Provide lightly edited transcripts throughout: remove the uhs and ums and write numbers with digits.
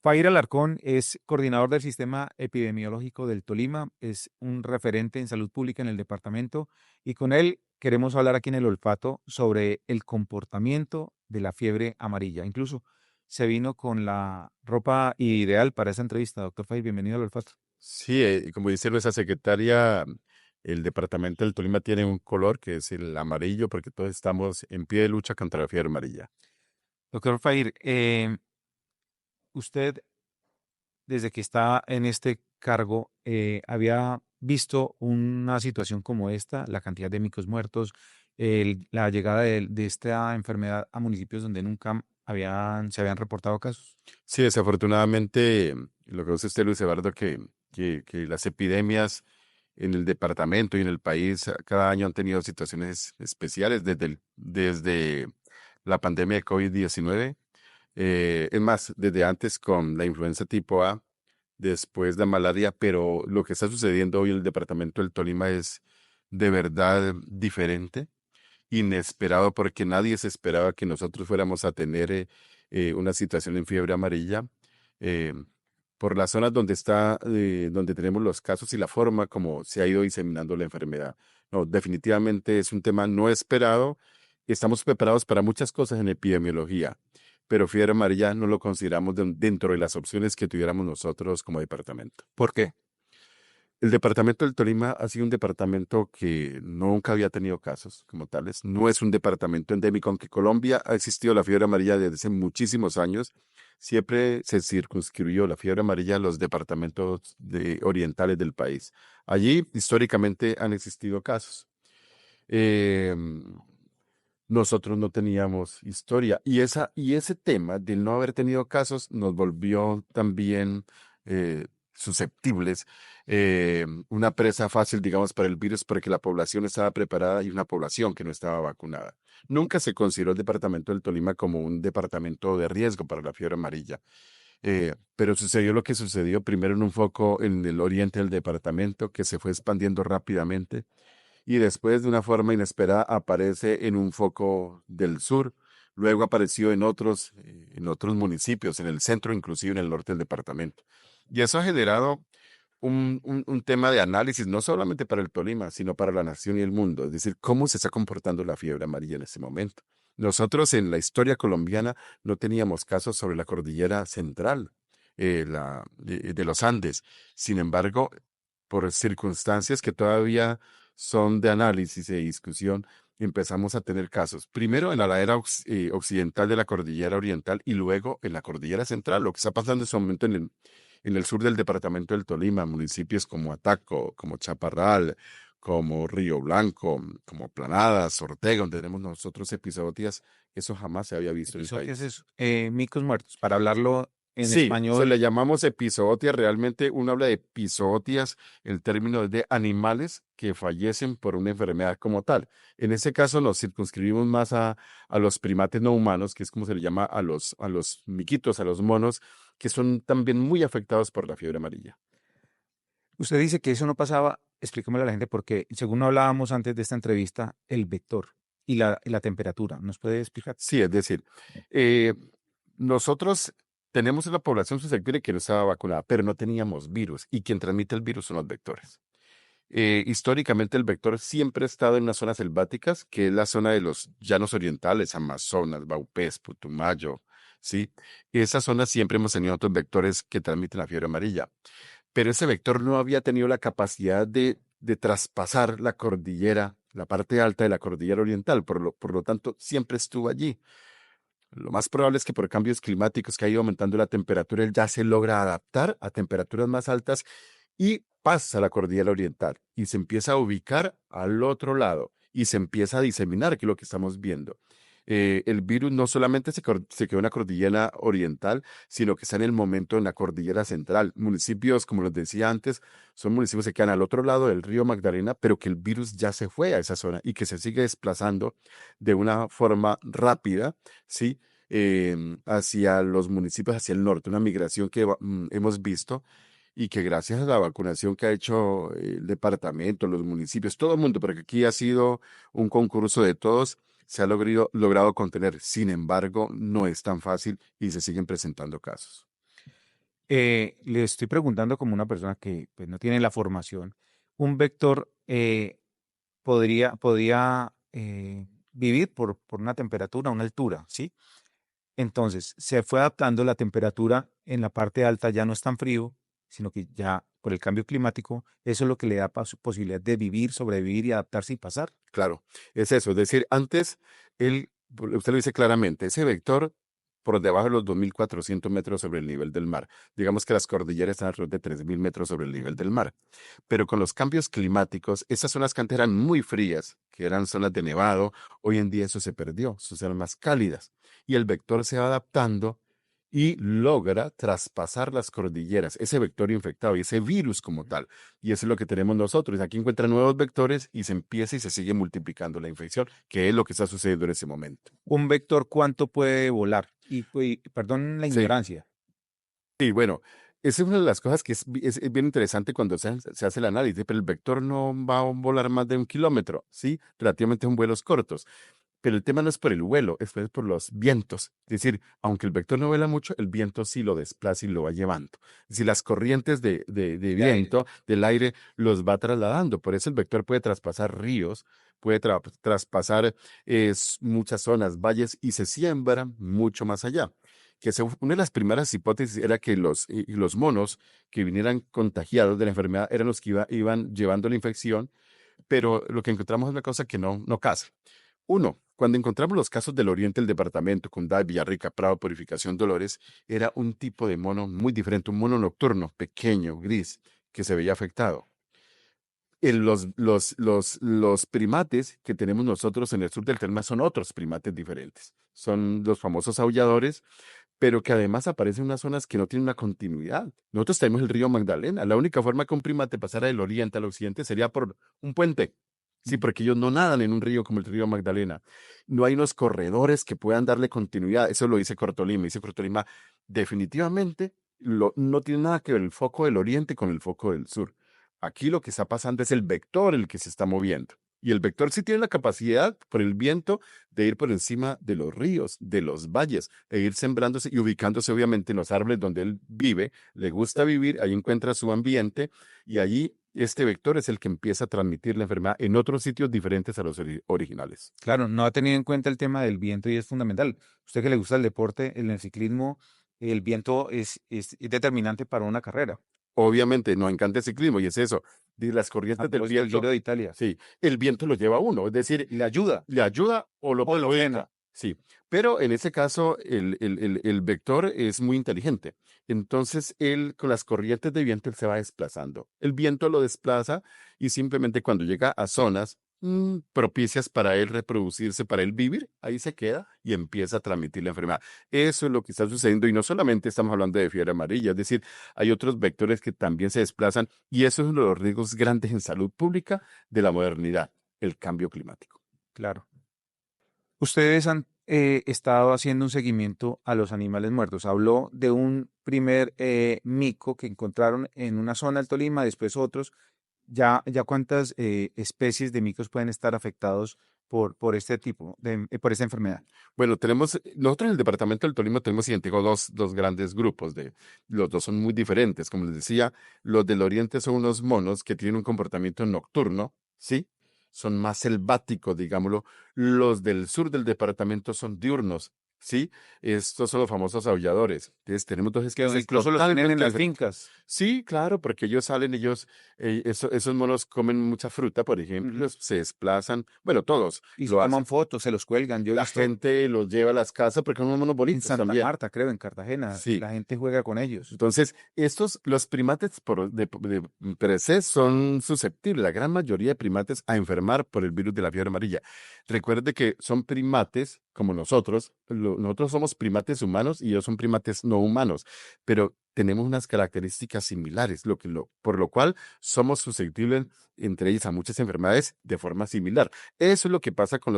Fair Alarcón es coordinador del sistema epidemiológico del Tolima, es un referente en salud pública en el departamento y con él queremos hablar aquí en el olfato sobre el comportamiento de la fiebre amarilla. Incluso se vino con la ropa ideal para esa entrevista. Doctor Fair, bienvenido al olfato. Sí, como dice nuestra secretaria, el departamento del Tolima tiene un color que es el amarillo porque todos estamos en pie de lucha contra la fiebre amarilla. Doctor Fair, usted desde que está en este cargo, ¿había visto una situación como esta, la cantidad de micos muertos, la llegada de esta enfermedad a municipios donde nunca se habían reportado casos? Sí, desafortunadamente, lo que dice usted, Luis Eduardo, que las epidemias en el departamento y en el país cada año han tenido situaciones especiales desde la pandemia de COVID-19. Es más, desde antes con la influenza tipo A, después la malaria, pero lo que está sucediendo hoy en el departamento del Tolima es de verdad diferente, inesperado, porque nadie se esperaba que nosotros fuéramos a tener una situación en fiebre amarilla. eh, por las zonas donde tenemos los casos y la forma como se ha ido diseminando la enfermedad. No, definitivamente es un tema no esperado. Estamos preparados para muchas cosas en epidemiología, pero fiebre amarilla no lo consideramos dentro de las opciones que tuviéramos nosotros como departamento. ¿Por qué? El departamento del Tolima ha sido un departamento que nunca había tenido casos como tales. No es un departamento endémico, aunque Colombia ha existido la fiebre amarilla desde hace muchísimos años. Siempre se circunscribió la fiebre amarilla a los departamentos orientales del país. Allí históricamente han existido casos. Eh, Nosotros no teníamos historia y ese tema del no haber tenido casos nos volvió también susceptibles, una presa fácil, digamos, para el virus porque la población estaba preparada y una población que no estaba vacunada. Nunca se consideró el departamento del Tolima como un departamento de riesgo para la fiebre amarilla. Pero sucedió lo que sucedió primero en un foco en el oriente del departamento que se fue expandiendo rápidamente y después de una forma inesperada aparece en un foco del sur, luego apareció en otros municipios, en el centro, inclusive en el norte del departamento. Y eso ha generado un tema de análisis, no solamente para el Tolima, sino para la nación y el mundo, es decir, cómo se está comportando la fiebre amarilla en este momento. Nosotros en la historia colombiana no teníamos casos sobre la cordillera central, de los Andes. Sin embargo, por circunstancias que todavía son de análisis y discusión, empezamos a tener casos, primero en la ladera occidental de la cordillera oriental y luego en la cordillera central, lo que está pasando en este momento en el sur del departamento del Tolima, municipios como Ataco, como Chaparral, como Río Blanco, como Planadas, Ortega, donde tenemos nosotros episodios, eso jamás se había visto en el Episodio es país. eso, micos muertos, para hablarlo en Sí, se español. le llamamos epizootias. Realmente uno habla de epizootias, el término es de animales que fallecen por una enfermedad como tal. En este caso nos circunscribimos más a los primates no humanos, que es como se le llama a los miquitos, a los monos, que son también muy afectados por la fiebre amarilla. Usted dice que eso no pasaba, explíquemelo a la gente, porque según hablábamos antes de esta entrevista, el vector y la temperatura, ¿nos puede explicar? Sí, es decir, eh, nosotros tenemos una población susceptible que no estaba vacunada, pero no teníamos virus y quien transmite el virus son los vectores. Históricamente el vector siempre ha estado en las zonas selváticas, que es la zona de los llanos orientales, Amazonas, Baupés, Putumayo, ¿sí? Esa zona siempre hemos tenido otros vectores que transmiten la fiebre amarilla, pero ese vector no había tenido la capacidad de traspasar la cordillera, la parte alta de la cordillera oriental, por lo tanto siempre estuvo allí. Lo más probable es que por cambios climáticos que ha ido aumentando la temperatura, él ya se logra adaptar a temperaturas más altas y pasa a la cordillera oriental y se empieza a ubicar al otro lado y se empieza a diseminar, que es lo que estamos viendo. El virus no solamente se quedó en la cordillera oriental, sino que está en el momento en la cordillera central. Municipios, como les decía antes, son municipios que quedan al otro lado del río Magdalena, pero que el virus ya se fue a esa zona y que se sigue desplazando de una forma rápida, ¿sí? Hacia los municipios, hacia el norte, una migración que hemos visto y que gracias a la vacunación que ha hecho el departamento, los municipios, todo el mundo, porque aquí ha sido un concurso de todos, se ha logrado contener. Sin embargo, no es tan fácil y se siguen presentando casos. Le estoy preguntando como una persona que pues, no tiene la formación, ¿un vector podría vivir por una temperatura, una altura, ¿sí? Entonces, se fue adaptando la temperatura en la parte alta, ya no es tan frío, sino que ya por el cambio climático, eso es lo que le da posibilidad de vivir, sobrevivir y adaptarse y pasar. Claro, es eso. Es decir, antes, usted lo dice claramente, ese vector por debajo de los 2.400 metros sobre el nivel del mar. Digamos que las cordilleras están alrededor de 3.000 metros sobre el nivel del mar. Pero con los cambios climáticos, esas zonas que antes eran muy frías, que eran zonas de nevado, hoy en día eso se perdió, son zonas más cálidas. Y el vector se va adaptando y logra traspasar las cordilleras, ese vector infectado y ese virus como tal. Y eso es lo que tenemos nosotros. Aquí encuentra nuevos vectores y se empieza y se sigue multiplicando la infección, que es lo que está sucediendo en ese momento. Un vector, ¿cuánto puede volar? Perdón la Sí, ignorancia. sí, bueno, esa es una de las cosas que es bien interesante cuando se hace el análisis, pero el vector no va a volar más de 1 kilómetro, ¿sí? Relativamente en vuelos cortos. Pero el tema no es por el vuelo, es por los vientos. Es decir, aunque el vector no vuela mucho, el viento sí lo desplaza y lo va llevando. Es decir, las corrientes de De aire. viento del aire los va trasladando. Por eso el vector puede traspasar ríos, puede traspasar muchas zonas, valles y se siembra mucho más allá. Una de las primeras hipótesis era que los monos que vinieran contagiados de la enfermedad eran los que iban llevando la infección, pero lo que encontramos es una cosa que no casa. Uno, cuando encontramos los casos del oriente del departamento, Cundá, Villarrica, Prado, Purificación, Dolores, era un tipo de mono muy diferente, un mono nocturno, pequeño, gris, que se veía afectado. Los primates que tenemos nosotros en el sur del Telma son otros primates diferentes. Son los famosos aulladores, pero que además aparecen en unas zonas que no tienen una continuidad. Nosotros tenemos el río Magdalena. La única forma que un primate pasara del oriente al occidente sería por un puente. Sí, porque ellos no nadan en un río como el río Magdalena. No hay unos corredores que puedan darle continuidad. Eso lo dice Cortolima. Dice Cortolima, definitivamente no tiene nada que ver el foco del oriente con el foco del sur. Aquí lo que está pasando es el vector el que se está moviendo. Y el vector sí tiene la capacidad, por el viento, de ir por encima de los ríos, de los valles, e ir sembrándose y ubicándose obviamente en los árboles donde él vive, le gusta vivir, ahí encuentra su ambiente y allí este vector es el que empieza a transmitir la enfermedad en otros sitios diferentes a los originales. Claro, no ha tenido en cuenta el tema del viento y es fundamental. Usted que le gusta el deporte, en el ciclismo, el viento es determinante para una carrera. Obviamente nos encanta el ciclismo y es eso, de las A corrientes del propósito del Giro viento, de Italia. sí, el viento lo lleva a uno, es decir, Y le ayuda le ayuda o lo o lo frena. perjudica. Sí, pero en ese caso el vector es muy inteligente. Entonces, él con las corrientes de viento él se va desplazando. El viento lo desplaza y simplemente cuando llega a zonas propicias para él reproducirse, para él vivir, ahí se queda y empieza a transmitir la enfermedad. Eso es lo que está sucediendo y no solamente estamos hablando de fiebre amarilla, es decir, hay otros vectores que también se desplazan y eso es uno de los riesgos grandes en salud pública de la modernidad, el cambio climático. Claro. Ustedes han estado haciendo un seguimiento a los animales muertos. Habló de un primer mico que encontraron en una zona del Tolima, después otros. ¿Ya cuántas especies de micos pueden estar afectados por este tipo, por esta enfermedad? Bueno, nosotros en el departamento del Tolima tenemos identificado dos grandes grupos los dos son muy diferentes. Como les decía, los del oriente son unos monos que tienen un comportamiento nocturno, ¿sí? Son más selváticos, digámoslo. Los del sur del departamento son diurnos, ¿sí? Estos son los famosos aulladores. Entonces tenemos dos Que especies incluso los tienen en totalmente las diferentes. fincas. Sí, claro, porque ellos salen, esos monos comen mucha fruta, por ejemplo, Ujú. se desplazan, bueno, todos Y se lo toman hacen. fotos, se los cuelgan. Yo he La visto gente los lleva a las casas porque son unos monos en bonitos Santa también. Marta, creo, en Cartagena, Sí. la gente juega con ellos. Entonces, los primates de per se son susceptibles, la gran mayoría de primates, a enfermar por el virus de la fiebre amarilla. Recuerde que son primates como nosotros, nosotros somos primates humanos y ellos son primates no humanos, pero tenemos unas características similares, por lo cual somos susceptibles entre ellos a muchas enfermedades de forma similar. Eso es lo que pasa con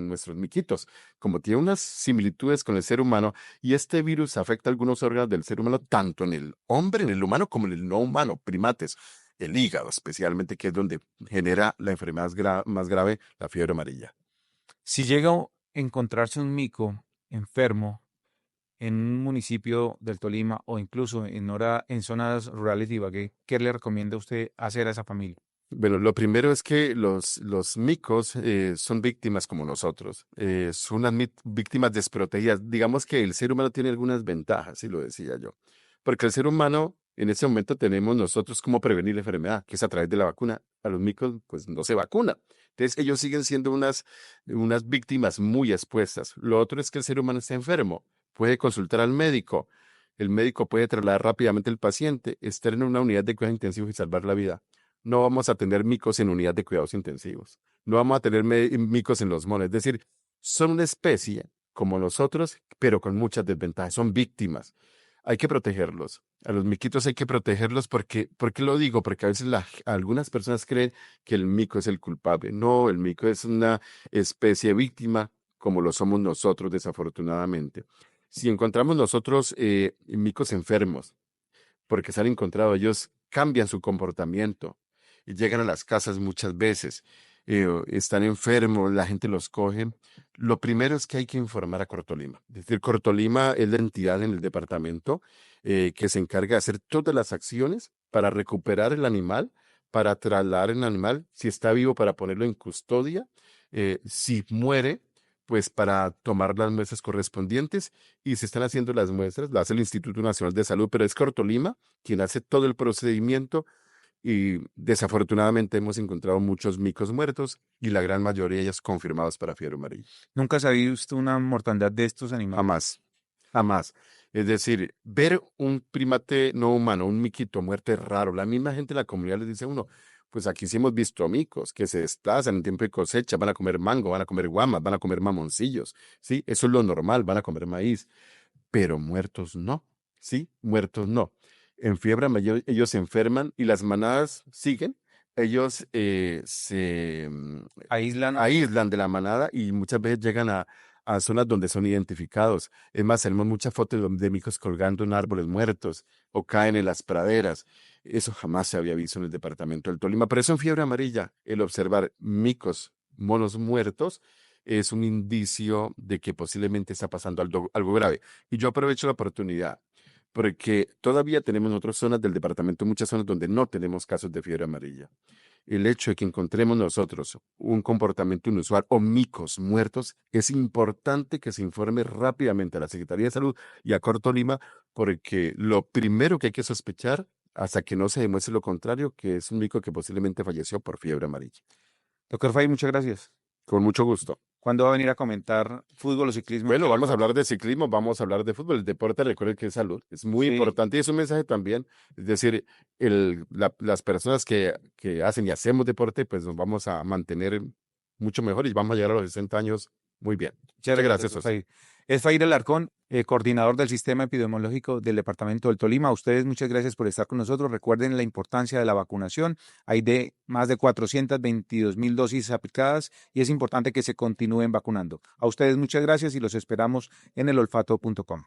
nuestros miquitos. Como tiene unas similitudes con el ser humano, y este virus afecta algunos órganos del ser humano, tanto en el hombre, en el humano, como en el no humano, primates. El hígado, especialmente, que es donde genera la enfermedad más grave, la fiebre amarilla. Si llega a encontrarse un mico enfermo en un municipio del Tolima o incluso en zonas rurales de Ibagué, ¿qué le recomienda usted hacer a esa familia? Bueno, lo primero es que los micos son víctimas como nosotros, son unas víctimas desprotegidas. Digamos que el ser humano tiene algunas ventajas, y lo decía yo, porque el ser humano en ese momento tenemos nosotros cómo prevenir la enfermedad, que es a través de la vacuna. A los micos pues no se vacuna. Entonces ellos siguen siendo unas víctimas muy expuestas. Lo otro es que el ser humano está enfermo, puede consultar al médico. El médico puede trasladar rápidamente al paciente, estar en una unidad de cuidados intensivos y salvar la vida. No vamos a tener micos en unidad de cuidados intensivos. No vamos a tener micos en los moles. Es decir, son una especie como nosotros, pero con muchas desventajas. Son víctimas. Hay que protegerlos. A los miquitos hay que protegerlos porque, ¿por qué lo digo? Porque a veces algunas personas creen que el mico es el culpable. No, el mico es una especie víctima como lo somos nosotros, desafortunadamente. Si encontramos nosotros micos enfermos, porque se han encontrado, ellos cambian su comportamiento y llegan a las casas muchas veces, están enfermos, la gente los coge. Lo primero es que hay que informar a Cortolima. Es decir, Cortolima es la entidad en el departamento que se encarga de hacer todas las acciones para recuperar el animal, para trasladar el animal, si está vivo, para ponerlo en custodia, si muere, pues para tomar las muestras correspondientes y se están haciendo las muestras, lo hace el Instituto Nacional de Salud, pero es Cortolima quien hace todo el procedimiento y desafortunadamente hemos encontrado muchos micos muertos y la gran mayoría de ellos confirmados para fiebre amarilla. ¿Nunca ha sabido usted una mortandad de estos animales? Jamás, jamás. Es decir, ver un primate no humano, un miquito muerto es raro. La misma gente de la comunidad les dice a uno, pues aquí sí hemos visto micos que se desplazan en tiempo de cosecha, van a comer mango, van a comer guamas, van a comer mamoncillos, ¿sí? Eso es lo normal, van a comer maíz, pero muertos no, ¿sí? Muertos no. En fiebre amarilla ellos se enferman y las manadas siguen. Ellos Aíslan. aíslan de la manada y muchas veces llegan a zonas donde son identificados. Es más, tenemos muchas fotos de micos colgando en árboles muertos o caen en las praderas. Eso jamás se había visto en el departamento del Tolima. Por eso en fiebre amarilla, el observar micos, monos muertos, es un indicio de que posiblemente está pasando algo grave. Y yo aprovecho la oportunidad porque todavía tenemos en otras zonas del departamento, muchas zonas donde no tenemos casos de fiebre amarilla. El hecho de que encontremos nosotros un comportamiento inusual o micos muertos, es importante que se informe rápidamente a la Secretaría de Salud y a Cortolima, porque lo primero que hay que sospechar, hasta que no se demuestre lo contrario, que es un mico que posiblemente falleció por fiebre amarilla. Doctor Fay, muchas gracias. Con mucho gusto. ¿Cuándo va a venir a comentar fútbol o ciclismo aquí Bueno, al vamos a Olfato? hablar de ciclismo, vamos a hablar de fútbol. El deporte, recuerden que es salud, es muy Sí, importante y es un mensaje también. Es decir, las personas que hacen y hacemos deporte, pues nos vamos a mantener mucho mejor y vamos a llegar a los 60 años muy bien. muchas Muchas gracias, gracias, doctor José. Fay. Es Fayr Alarcón, coordinador del Sistema Epidemiológico del Departamento del Tolima. A ustedes muchas gracias por estar con nosotros. Recuerden la importancia de la vacunación. Hay más de 422.000 dosis aplicadas y es importante que se continúen vacunando. A ustedes muchas gracias y los esperamos en elolfato.com.